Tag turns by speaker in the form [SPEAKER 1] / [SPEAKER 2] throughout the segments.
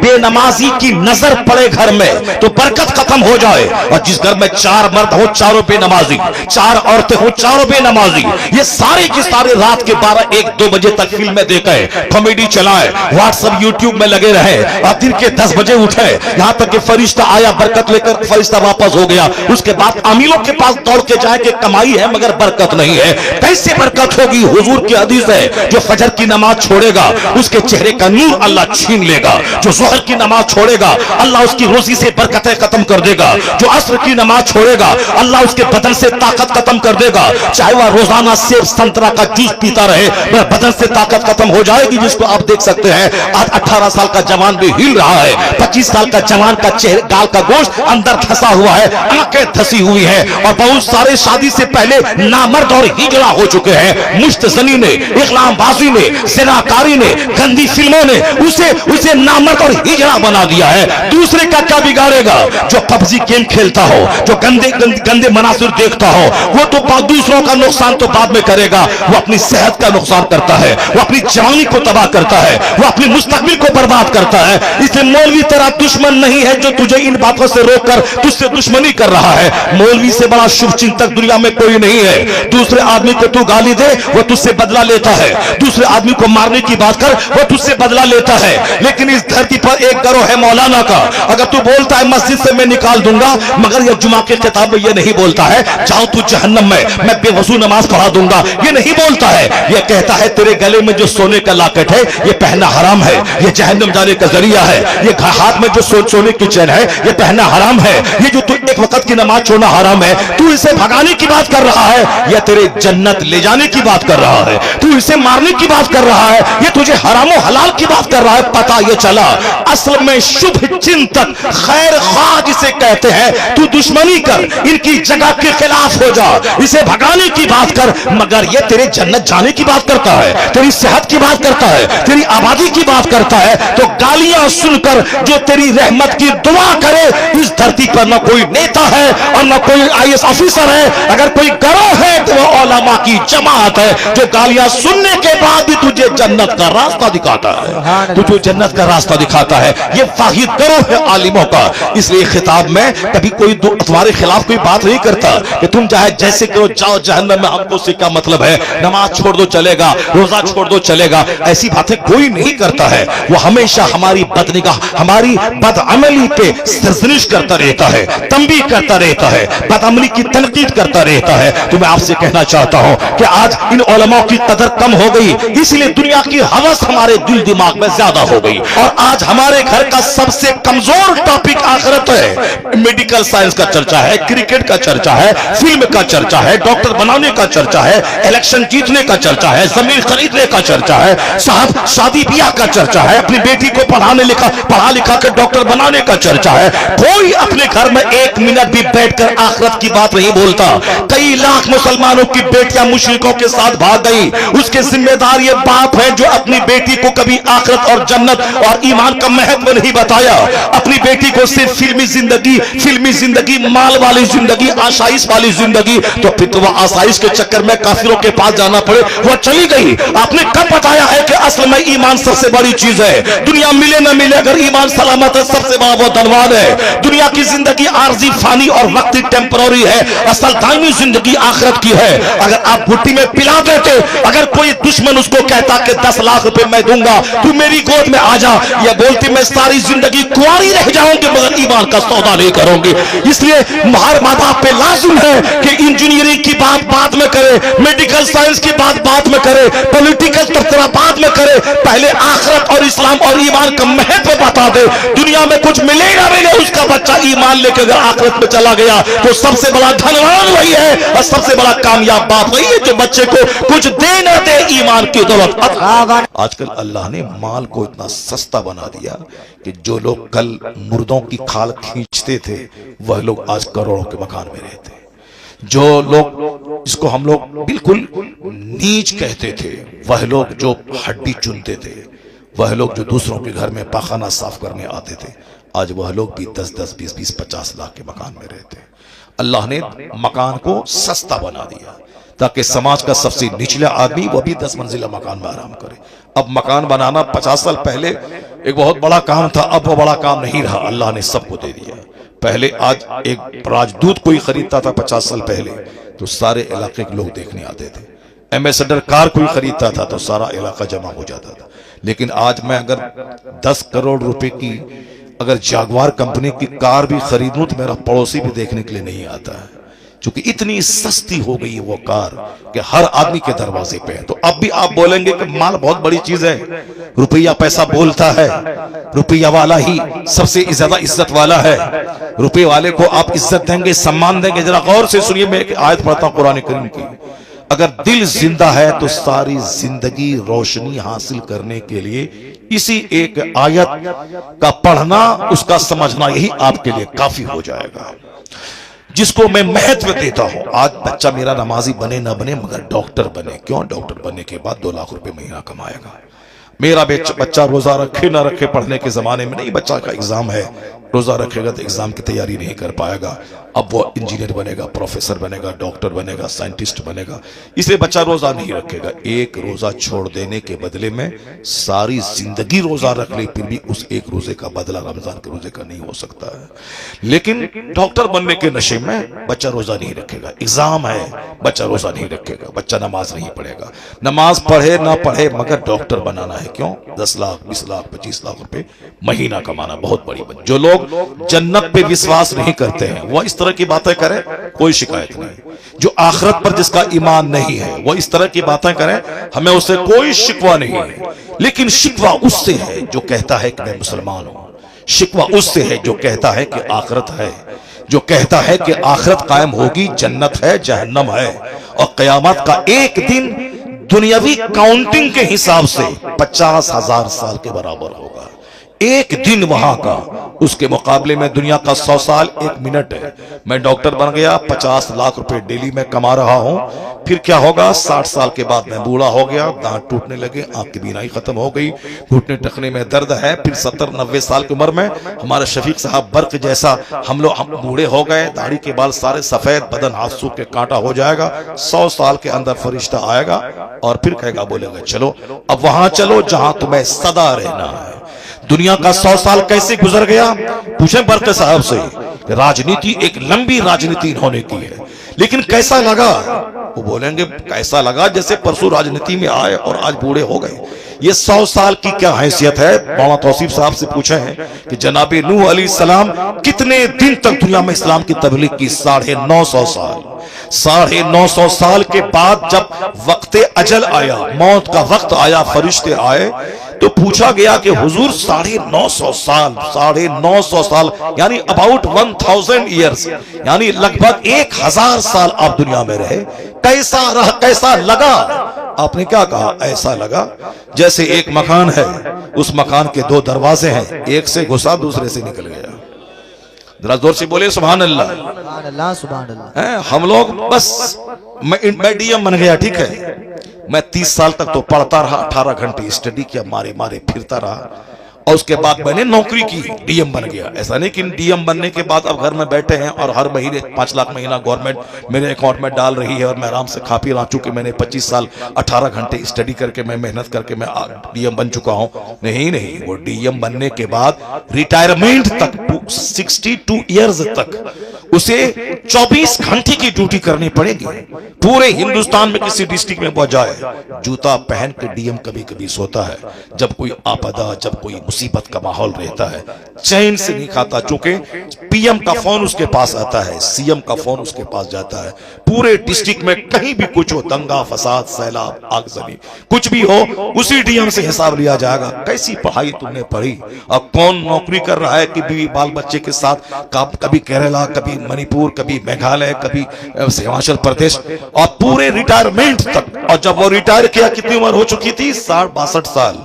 [SPEAKER 1] बेनमाजी की नजर पड़े घर में तो बरकत खत्म हो जाए। और जिस घर में 4 मर्द हो चारों बेनमाजी, 4 औरतें हो चारों बेनमाजी, ये सारे की सारे रात के 12-1-2 बजे तक फिल्में देखे, कॉमेडी चलाए, व्हाट्सएप यूट्यूब में लगे रहे और दिन के 10 बजे उठे, यहां तक कि फरिश्ता आया बरकत लेकर, फरिश्ता वापस हो गया। उसके बाद अमीरों के पास दौड़ के जाए कि कमाई है मगर बरकत नहीं है। कैसे बरकत होगी? हुजूर की हदीस है, जो फजर की नमाज छोड़ेगा उसके चेहरे का नूर अल्लाह छीन लेगा। जो जोहर की नमाज छोड़ेगा अल्लाह उसकी रोजी से बरकतें खत्म कर देगा। जो असर की नमाज छोड़ेगा अल्लाह उसके बदन से ताकत खत्म कर देगा। चाहे वह रोजाना सेब संतरा का जूस पीता रहे, वह बदन से ताकत खत्म हो जाएगी। जिसको आप देख सकते हैं आज 18 साल का जवान भी हिल रहा है, 25 साल का जवान का चेहरे गाल का गोश्त अंदर धंसा हुआ है, आंखें धसी हुई है। और बहुत सारे शादी से पहले नामर्द और हिजड़ा हो चुके हैं। मुश्तजनी ने, इस्लामबाजी ने, जिनाकारी ने, गंदी फिल्मों ने उसे नामर्द और हिजड़ा बना दिया है। दूसरे का क्या बिगाड़ेगा? जो पबजी गेम खेलता हो, जो गंदे मनासिर देखता हो, वो तो दूसरों का नुकसान तो बाद में करेगा, वो अपनी सेहत का नुकसान करता है, वो अपनी जवानी को तबाह करता है, वो अपनी मुस्तकबिल को बर्बाद करता है। इसलिए मौलवी तेरा दुश्मन नहीं है जो तुझे इन बातों से रोककर तुझसे दुश्मनी कर रहा है। मौलवी से बड़ा शुभ चिंतक दुनिया में कोई नहीं है। दूसरे आदमी को तू गाली दे वो तुझसे बदला लेता है, दूसरे आदमी को मारने की बात कर वो तुझसे बदला लेता है। लेकिन इस धरती पर एक गिरोह है मौलाना का, अगर तू बोलता है मस्जिद से मैं निकाल दूंगा, मगर यह जुमा के खिताब में यह नहीं बोलता है जाओ तू जहन्नम में, मैं बेवजू नमाज पढ़ा दूंगा, ये नहीं बोलता है। यह कहता है तेरे गले में जो सोने का लॉकेट है ये पहनना हराम है, ये जहन्नम जाने का जरिया है। ये हाथ में जो सोने की चैन है ये पहनना हराम है। ये जो तू एक वक्त की नमाज छोड़ना हराम है, तू इसे भगाने की बात कर रहा है या तेरे जन्नत ले जाने की बात कर रहा है? तू इसे मारने की बात कर रहा है, ये तुझे हराम और हलाल की बात कर रहा है। पता ये चला असल में शुभ चिंतक खैर ख्वाह जिसे कहते हैं, तू दुश्मनी कर, इनकी जगह के खिलाफ हो जा, इसे भगाने की बात कर, मगर ये तेरे जन्नत जाने की बात करता है, तेरी सेहत की बात करता है, तेरी आबादी की बात करता है। तो गालियां सुनकर जो तेरी रहमत की दुआ करे, इस धरती पर न कोई नेता है और न कोई IAS ऑफिसर है। अगर कोई गिरोह है तो वो उलमा की जमात है जो गालियां सुनने के बाद भी तुझे जन्नत का रास्ता दिखाता है, तुझे जन्नत का रास्ता दिखाता है। ये वाहिद गिरोह है आलिमों का। इसलिए खिताब में कभी कोई तुम्हारे खिलाफ कोई बात नहीं करता कि तुम चाहे जैसे करो जाओ जहन्नम में, हमको उससे क्या मतलब है, नमाज छोड़ दो चलेगा, रोजा छोड़ दो चलेगा, ऐसी बातें कोई नहीं करता है। वो हमेशा हमारी बदनिगाह, हमारी बदअमली पे सरजनिश करता रहता है, तंबीह करता रहता है, बदअमली की तनकीद करता रहता है। तो मैं आपसे कहना चाहता हूं कि आज इन उलमा की कदर कम हो गई, इसलिए दुनिया की हवस हमारे दिल दिमाग में ज्यादा हो गई। और आज हमारे घर का सबसे कमजोर टॉपिक आखिरत है। मेडिकल साइंस का चर्चा है, क्रिकेट का चर्चा है, फिल्म का चर्चा है, डॉक्टर बनाने का चर्चा है, इलेक्शन जीतने का चर्चा है, जमीन खरीदने का चर्चा है, साहब शादी ब्याह का चर्चा है, अपनी बेटी को पढ़ा लिखा कर डॉक्टर बनाने का चर्चा है। कोई अपने घर में 1 मिनट भी बैठकर आखिरत की बात नहीं बोलता। कई लाख मुसलमानों की बेटियां मुशरिकों के साथ भाग गई, उसके जिम्मेदार ये बाप है जो अपनी बेटी को कभी आखिरत और जन्नत और ईमान का महत्व नहीं बताया। अपनी बेटी को सिर्फ फिल्मी जिंदगी, माल वाली जिंदगी, आसाइश वाली जिंदगी, तो फिर तो वह आसाइश के चक्कर में काफिरों के पास जाना पड़े, वह चली गई। आपने कब बताया है कि असल में ईमान सबसे बड़ी चीज है? दुनिया मिले ना मिले, अगर ईमान सलामत है सबसे बड़ा वो धनवान है। दुनिया की जिंदगी आर्जी, फानी और वक्ती टेम्पररी है, असल दायमी जिंदगी आखिरत की है। अगर आप भुट्टी में पिला देते, अगर कोई दुश्मन उसको कहता कि 10 लाख रुपए मैं दूंगा, तू मेरी गोद में आ जा, यह बोलती मैं सारी जिंदगी कुंवारी रह जाऊंगी मगर ईमान का सौदा नहीं करूंगी। इसलिए हर माँ बाप पे लाजिम है कि इंजीनियरिंग की बात बाद में करे, मेडिकल साइंस की बात बाद में करे, पॉलिटिकल तबसरा बाद में करे, पहले आखिरत और इस्लाम और ईमान का महत्व बता दे। दुनिया में कुछ मिले ना मिले, उसका बच्चा ईमान लेकर अगर आखिरत में चला गया तो सबसे बड़ा धनवान वही है और सबसे बड़ा कामयाब बाप वही है जो बच्चे को कुछ दे ना दे ईमान की दौलत। आजकल अल्लाह ने माल को इतना सस्ता बना दिया कि जो लोग कल मुर्दों की खाल खींचते थे वह लोग आज करोड़ों के मकान में रहते। जो लोग इसको हम लोग बिल्कुल नीच कहते थे, वह लोग जो हड्डी चुनते थे, वह लोग जो दूसरों के घर में पाखाना साफ करने आते थे, आज वह लोग भी 10-10, 20-20, 50 लाख के मकान में रहते। अल्लाह ने मकान को सस्ता बना दिया ताकि समाज का सबसे निचला आदमी वो भी 10 मंजिला मकान में आराम करे। अब मकान बनाना 50 साल पहले एक बहुत बड़ा काम था, अब वो बड़ा काम नहीं रहा, अल्लाह ने सबको दे दिया। पहले आज एक राजदूत कोई खरीदता था 50 साल पहले तो सारे इलाके के लोग देखने आते थे। एम्बेसडर कार कोई खरीदता था तो सारा इलाका जमा हो जाता था। लेकिन आज मैं अगर 10 करोड़ रुपए की अगर जागवार कंपनी की कार भी खरीदूं तो मेरा पड़ोसी भी देखने के लिए नहीं आता है, क्योंकि इतनी सस्ती हो गई है वो कार कि हर आदमी के दरवाजे पे है। तो अब भी आप बोलेंगे कि माल बहुत बड़ी चीज है, रुपया पैसा बोलता है, रुपया वाला ही सबसे ज्यादा इज्जत वाला है, रुपये वाले को आप इज्जत देंगे, सम्मान देंगे। जरा गौर से सुनिए, मैं एक आयत पढ़ता हूं कुरान करीम की। अगर दिल जिंदा है तो सारी जिंदगी रोशनी हासिल करने के लिए इसी एक आयत का पढ़ना, उसका समझना, यही आपके लिए काफी हो जाएगा, जिसको मैं महत्व देता हूं। आज बच्चा मेरा नमाजी बने ना बने मगर डॉक्टर बने। क्यों? डॉक्टर बनने के बाद 2 लाख रुपए महीना कमाएगा। मेरा बच्चा रोजा रखे ना रखे, पढ़ने के जमाने में नहीं, बच्चा का एग्जाम है, रोजा रखेगा तो एग्जाम की तैयारी नहीं कर पाएगा। अब वो इंजीनियर बनेगा, प्रोफेसर बनेगा, डॉक्टर बनेगा, साइंटिस्ट बनेगा, इसलिए बच्चा रोजा नहीं रखेगा। एक रोजा छोड़ देने के बदले में सारी जिंदगी रोजा रख ले, फिर भी उस एक रोजे का बदला रमजान के रोजे का नहीं हो सकता है। लेकिन डॉक्टर बनने के नशे में बच्चा रोजा नहीं रखेगा, एग्जाम है, बच्चा रोजा नहीं रखेगा, बच्चा नमाज नहीं पढ़ेगा। नमाज पढ़े ना पढ़े मगर डॉक्टर बनाना है। क्यों? 10 लाख 20 लाख 25 लाख रुपए महीना कमाना बहुत बड़ी बात। जो लोग जन्नत पे विश्वास नहीं करते हैं वो इस तरह की बातें करें, कोई शिकायत नहीं। जो आखिरत पर जिसका ईमान नहीं है वो इस तरह की बातें करें, हमें उससे कोई शिकवा नहीं है। लेकिन शिकवा उससे है जो कहता है कि मैं मुसलमान हूं, शिकवा उससे है जो कहता है कि आखिरत है, जो कहता है कि आखिरत कायम होगी, जन्नत है, जहन्नम है, और कयामत का एक दिन दुनियावी काउंटिंग के हिसाब से 50,000 साल के बराबर होगा। एक दिन वहां का, उसके मुकाबले में दुनिया का 100 साल 1 मिनट है। मैं डॉक्टर बन गया, 50 लाख रुपए डेली में कमा रहा हूं, फिर क्या होगा? 60 साल के बाद मैं बूढ़ा हो गया, दांत टूटने लगे, आंख की बीनाई खत्म हो गई, घुटने टखने में दर्द है। फिर 70-90 साल की उम्र में हमारे शफीक साहब बर्क जैसा हम बूढ़े हो गए, दाढ़ी के बाल सारे सफेद, बदन हाथ सूख के कांटा हो जाएगा। 100 साल के अंदर फरिश्ता आएगा और फिर कहेगा, बोलेगा चलो अब वहां चलो जहां तुम्हें सदा रहना है। दुनिया का 100 साल कैसे गुजर गया? पूछें बरके साहब से। राजनीति एक लंबी राजनीति इन्होंने की है, लेकिन कैसा लगा? वो बोलेंगे कैसा लगा जैसे परसों राजनीति में आए और आज बूढ़े हो गए। ये 100 साल की क्या हैसियत है? मौलाना तौसीफ साहब से पूछे हैं कि जनाबे नूह अलैहिस्सलाम कितने दिन तक दुनिया में इस्लाम की तबलीग की? 950 साल। 950 साल के बाद जब वक्ते अजल आया, मौत का वक्त आया, फरिश्ते आए, तो पूछा गया कि हुजूर 950 साल, 950 साल यानी अबाउट 1000 ईयर्स, यानी लगभग 1000 साल आप दुनिया में रहे, कैसा रहा, कैसा लगा? आपने क्या कहा? ऐसा लगा जैसे एक मकान है, उस मकान के 2 दरवाजे हैं, एक से घुसा दूसरे से निकल गया। जरा जोर से बोले सुभान अल्लाह।
[SPEAKER 2] सुभान अल्लाह, सुभान अल्लाह।
[SPEAKER 1] हम लोग बस, मैं डीएम बन गया, ठीक है, मैं 30 साल तक तो पढ़ता रहा, 18 घंटे स्टडी किया, मारे मारे फिरता रहा, और उसके बाद मैंने नौकरी की, डीएम बन गया। ऐसा नहीं कि डीएम बनने के बाद अब घर में बैठे हैं और हर महीने 5 लाख महीना गवर्नमेंट मेरे अकाउंट में डाल रही है और मैं आराम से खा पी रहा, चूंकि मैंने 25 साल 18 घंटे स्टडी करके मैं मेहनत करके मैं डीएम बन चुका हूं। नहीं, वो डीएम बनने के बाद रिटायरमेंट तक 62 ईयर्स तक उसे 24 घंटे की ड्यूटी करनी पड़ेगी। पूरे हिंदुस्तान में किसी डिस्ट्रिक्ट में पहुंच जाए, जूता पहन के डीएम कभी कभी सोता है। जब कोई आपदा, जब कोई मुसीबत का माहौल रहता है, चैन से नहीं खाता, चूंकि पीएम का फोन उसके पास आता है, सीएम का फोन उसके पास जाता है। पूरे डिस्ट्रिक्ट में कहीं भी कुछ हो, दंगा फसाद, सैलाब, आगजनी, कुछ भी हो, उसी डीएम से हिसाब लिया जाएगा। कैसी पढ़ाई तुमने पढ़ी और कौन नौकरी कर रहा है कि बीवी बाल बच्चे के साथ, कभी केरला, कभी मणिपुर, कभी मेघालय, कभी हिमाचल प्रदेश, और पूरे रिटायरमेंट तक। और जब वो रिटायर किया कितनी उम्र हो चुकी थी? 62 साल।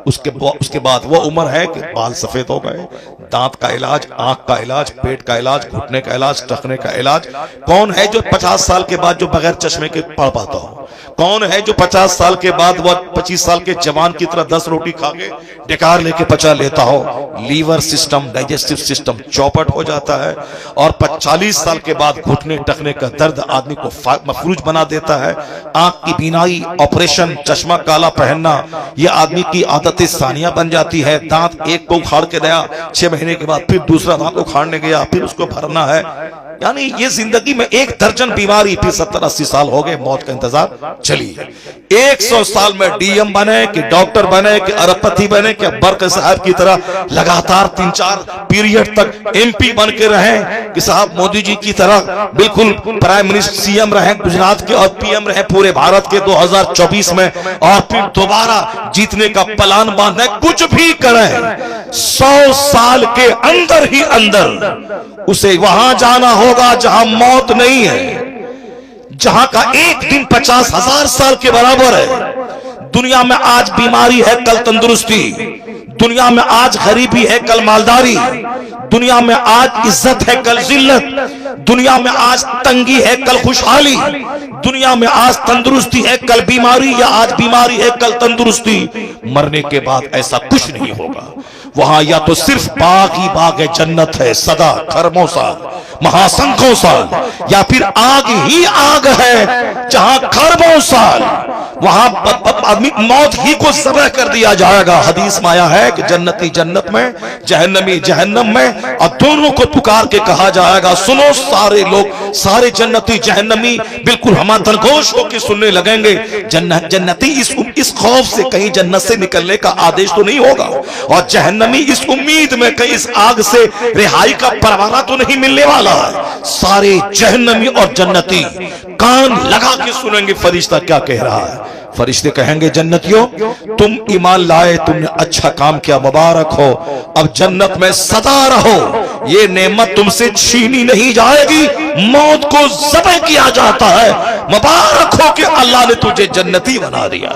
[SPEAKER 1] उसके बाद वो उम्र है कि बाल सफेद हो गए, दांत का इलाज, आंख का इलाज, पेट का इलाज, घुटने का इलाज, टखने का इलाज। कौन है जो 50 साल साल के बाद जो बगैर चश्मे के पढ़ पाता हो? कौन है जो 50 साल के बाद वह 25 साल के जवान की तरह 10 रोटी खा के डेकार लेके पचा लेता हो? लीवर सिस्टम, डाइजेस्टिव सिस्टम चौपट हो जाता है और 40 साल के बाद घुटने टकने का दर्द आदमी को मफरूज बना देता है। आंख की बीनाई, ऑपरेशन, चश्मा काला पहनना, यह आदमी की आदतें सानिया बन जाती है। दांत एक को उखाड़ के गया, 6 महीने के बाद फिर दूसरा दांत उखाड़ने गया, फिर उसको भरना है। यानी ये जिंदगी में 1 दर्जन बीमारी, फिर 70-80 साल हो गए, मौत का इंतजार चली। 100 साल में डीएम बने कि डॉक्टर बने कि अरबपति बने कि बर्क साहब की तरह लगातार 3-4 पीरियड तक एमपी बन के रहे, कि साहब मोदी जी की तरह बिल्कुल प्राइम मिनिस्टर सीएम रहे गुजरात के और पीएम रहे पूरे भारत के 2024 में, और फिर दोबारा जीतने का प्लान बांधे, कुछ भी करें 100 साल के अंदर ही अंदर उसे वहां जाना होगा जहां मौत नहीं है, जहां का एक दिन 50,000 साल के बराबर है। दुनिया में आज बीमारी है, कल तंदुरुस्ती। दुनिया में आज गरीबी है, कल मालदारी। दुनिया में आज इज्जत है, कल जिल्लत। दुनिया में आज तंगी है, कल खुशहाली। दुनिया में आज तंदुरुस्ती है, कल बीमारी, या आज बीमारी है, कल तंदुरुस्ती। मरने के बाद ऐसा कुछ नहीं होगा। वहां या तो सिर्फ बाग ही बाग है, जन्नत है सदा खरमों साल, महासंखों साल, या फिर आग ही आग है जहां खरबों साल। वहां आदमी मौत ही को ज़बह कर दिया जाएगा। हदीस में आया है कि जन्नती जन्नत में, जहन्नमी जहन्नम में, और दोनों को पुकार के कहा जाएगा, सुनो सारे लोग, सारे जन्नती जहन्नमी बिल्कुल हम दरगोश होकर सुनने लगेंगे। जन्नती इस खौफ से कहीं जन्नत से निकलने का आदेश तो नहीं होगा, और जहन्नमी इस उम्मीद में कहीं इस आग से रिहाई का परवाना तो नहीं मिलने वाला है। सारे जहन्नमी और जन्नती कान लगा के सुनेंगे फरिश्ता क्या कह रहा है। फरिश्ते कहेंगे, जन्नतियों तुम ईमान लाए, तुमने अच्छा काम किया, मुबारक हो, अब जन्नत में सदा रहो, ये नेमत तुमसे छीनी नहीं जाएगी। मौत को ज़बह किया जाता है, मुबारक हो कि अल्लाह ने तुझे जन्नती बना दिया।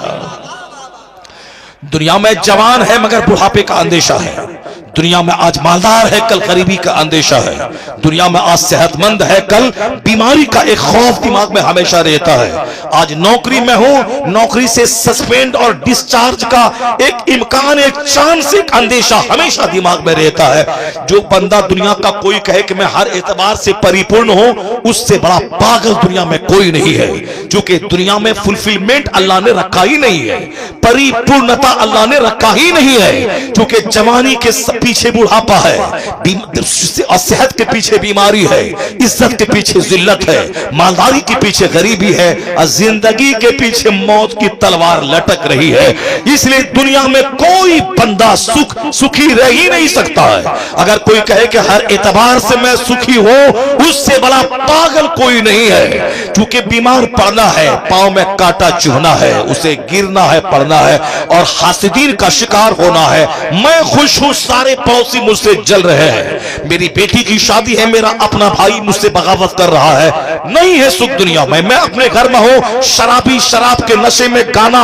[SPEAKER 1] दुनिया में जवान है मगर बुढ़ापे का अंदेशा है। दुनिया में आज मालदार है, कल गरीबी का अंदेशा है। दुनिया में आज सेहतमंद है, कल बीमारी का एक खौफ दिमाग में हमेशा रहता है। आज नौकरी में हूं, नौकरी से सस्पेंड और डिस्चार्ज का एक इम्कान, एक चांस, एक अंदेशा हमेशा दिमाग में रहता है। जो बंदा दुनिया का कोई कहे कि मैं हर एतबार से परिपूर्ण हूं, उससे बड़ा पागल दुनिया में कोई नहीं है। क्योंकि दुनिया में फुलफिलमेंट अल्लाह ने रखा ही नहीं है, परिपूर्णता अल्लाह ने रखा ही नहीं है। क्योंकि जवानी के पीछे बुढ़ापा है, और सेहत के पीछे बीमारी है, इज्जत के पीछे जिल्लत है, मालदारी के पीछे गरीबी है, और जिंदगी के पीछे मौत की तलवार लटक रही है। इसलिए दुनिया में कोई बंदा सुखी रह ही नहीं सकता है। अगर कोई कहे कि हर एतबार से मैं सुखी हूं, उससे बड़ा पागल कोई नहीं है। क्योंकि बीमार पड़ना है, पांव में कांटा चुभना है, उसे गिरना है, पड़ना है, और हासिदीन का शिकार होना है। मैं खुश हूं, सारे पड़ोसी मुझसे जल रहे हैं, मेरी बेटी की शादी है, मेरा अपना भाई मुझसे बगावत कर रहा है। नहीं है सुख दुनिया में। मैं अपने घर में हूं, शराबी शराब के नशे में गाना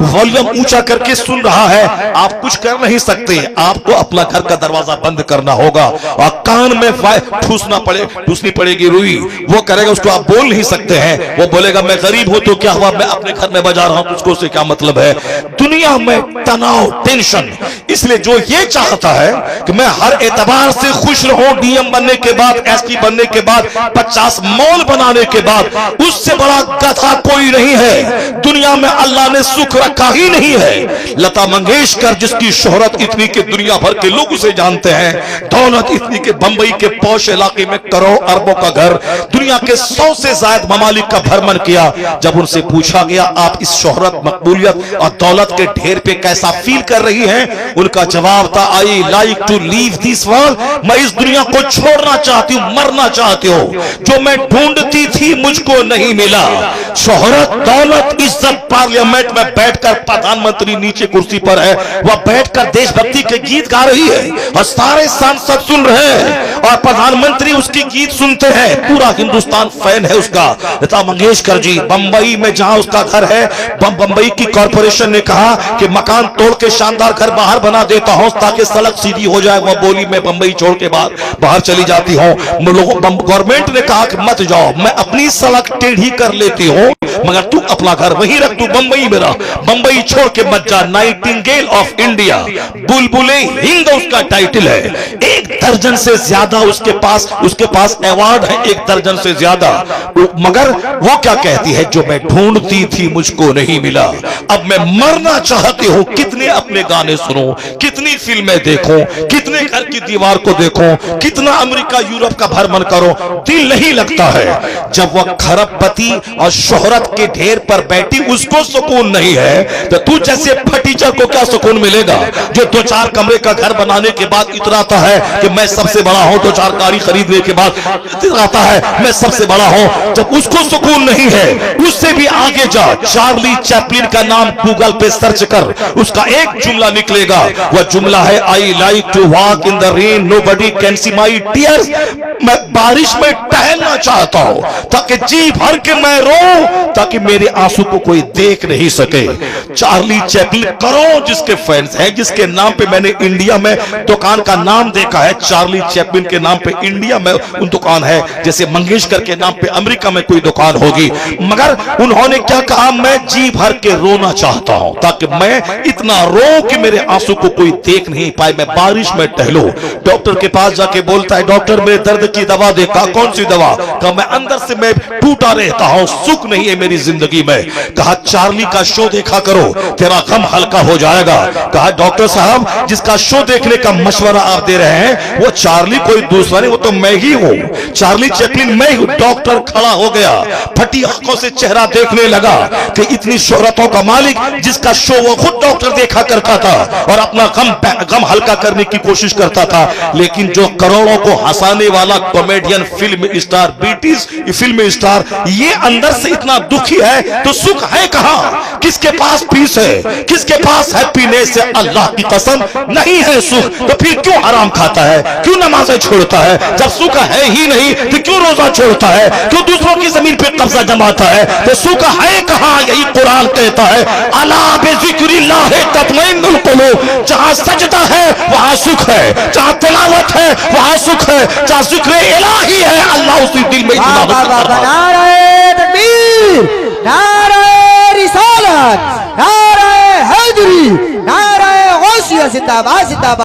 [SPEAKER 1] वॉल्यूम ऊंचा करके सुन रहा है। आप कुछ कर नहीं सकते, आपको अपना घर का दरवाजा बंद करना होगा, और कान में ठूसनी पड़ेगी रुई, वो करेगा, उसको आप बोल नहीं सकते हैं। वो बोलेगा मैं गरीब हूं तो क्या हुआ, मैं अपने घर में बजा रहा हूं, उसको से क्या मतलब है। दुनिया में तनाव, टेंशन। इसलिए जो ये चाहता है कि मैं हर एतबार से खुश रहूं, डीएम बनने के बाद, एसपी बनने के बाद, 50 मॉल बनाने के बाद, उससे बड़ा गधा कोई नहीं है। दुनिया में अल्लाह ने सुख रखा ही नहीं है। लता मंगेशकर जिसकी शोहरत इतनी कि दुनिया भर के लोग उसे जानते हैं, दौलत इतनी कि बंबई के पौष इलाके में करोड़ अरबों का घर, दुनिया के 100 से ज्यादा ममालिक का भ्रमण किया। जब उनसे पूछा गया आप इस शोहरत, मकबूलियत और दौलत के ढेर पे कैसा फील कर रही हैं, उनका जवाब था, I like to leave this world, मैं इस दुनिया को छोड़ना चाहती हूँ, मरना चाहती हूँ। जो मैं ढूंढती थी मुझको नहीं मिला, शोहरत, दौलत, इज्जत। पार्लियामेंट में बैठकर प्रधानमंत्री नीचे कुर्सी पर है, वह बैठकर देशभक्ति के गीत गा रही है और सारे सांसद सुन रहे हैं, और प्रधानमंत्री उसकी गीत सुनते हैं। पूरा हिंदुस्तान फैन है उसका। लता मंगेशकर जी बंबई में जहां उसका घर है, बंबई की कॉर्पोरेशन ने कहा कि मकान तोड़ के शानदार घर बाहर बना देता हूं ताकि सड़क सीधी हो जाए वह बोली मैं बंबई छोड़ के बाहर चली जाती हूँ। गवर्नमेंट ने कहा कि मत जाओ, मैं अपनी सड़क टेढ़ी कर लेती हूँ, मगर तू अपना घर वहीं रख, तू बंबई में रह, बंबई छोड़ के मत जा। नाइटिंगेल ऑफ इंडिया, बुलबुले हिंद उसका टाइटल है। 1 दर्जन से ज्यादा उसके पास अवार्ड है, 1 दर्जन से ज्यादा। मगर वो क्या कहती है, जो मैं ढूंढती थी मुझको नहीं मिला, अब मैं मरना चाहती हूं। कितने अपने गाने सुनो, कितनी फिल्में देखो, कितने घर की दीवार को देखो, कितना अमेरिका यूरोप का भ्रमण करो, दिल नहीं लगता है। जब वह खरबपति और शोहरत के ढेर पर बैठी उसको सुकून नहीं है, तो तू जैसे फटीचर को क्या सुकून मिलेगा, जो 2-4 कमरे का घर बनाने के बाद इतराता है कि मैं सबसे बड़ा हूं, 2-4 गाड़ी खरीदने के बाद इतराता है मैं सबसे बड़ा हूं। जब उसको सुकून नहीं है, उससे भी आगे जा, चार्ली चैपलिन का नाम गूगल पे सर्च कर, उसका एक जुमला निकलेगा। वह जुमला है, I like to walk in the rain, nobody can see my tears. मैं बारिश में टहलना चाहता हूं ताकि जी भर के मैं रो, ताकि मेरे आंसू को कोई देख नहीं सके। चार्ली चैपलिन करोड़ जिसके फैंस हैं, जिसके नाम पे मैंने इंडिया में दुकान का नाम देखा है, चार्ली चैपलिन के नाम पे इंडिया में उन दुकान है, जैसे मंगेशकर के नाम पे अमेरिका में कोई दुकान होगी। मगर उन्होंने क्या कहा, मैं जी भर के रोना चाहता हूं ताकि मैं इतना रो कि मेरे आंसू को कोई देख नहीं पाए, मैं बारिश में टहलूं। डॉक्टर के पास जाके बोलता है, डॉक्टर मेरे दर्द की दवा दे। कहा कौन सी दवा? कहा मैं अंदर से मैं टूटा रहता हूं, सुख नहीं है मेरी जिंदगी में। कहा चार्ली का शो देखा करो, तेरा गम हल्का हो जाएगा। कहा डॉक्टर साहब जिसका शो देखने का मशवरा आप दे रहे हैं वो चार्ली कोई दूसरा नहीं, वो तो मैं ही हूं, चार्ली चैपलिन मैं हूं। डॉक्टर खड़ा हो गया, फटी आंखों से चेहरा देखने लगा कि इतनी शोहरतों का मालिक जिसका शो वो खुद डॉक्टर देखा करता था और अपना गम हल्का करने की कोशिश करता था, लेकिन जो करोड़ों को हंसाने वाला comedian, film star, British film star, ये अंदर से इतना दुखी है तो सुख है कहां? किसके पास पीस है, किसके पास हैप्पीनेस है? अल्लाह की कसम नहीं है सुख, तो फिर क्यों हराम खाता है, क्यों नमाजें छोड़ता है? जब सुख है ही नहीं तो क्यों रोजा छोड़ता है, क्यों दूसरों की जमीन पे कब्जा जमाता है? तो सुख है कहां? यही कुरान कहता है, अला बिज़िक्रिल्लाह तत्मइन्नुल कुलूब। जहां सजदा है वहां सुख है, जहां तिलावत है वहां सुख है, जहां जिक्र इलाही है अल्लाह उसी दिल में इनामत करता है।
[SPEAKER 2] नारे तकबीर, नारे रिसालत, नारे हैदरी, नारे गौसिया, जिंदाबाद जिंदाबाद।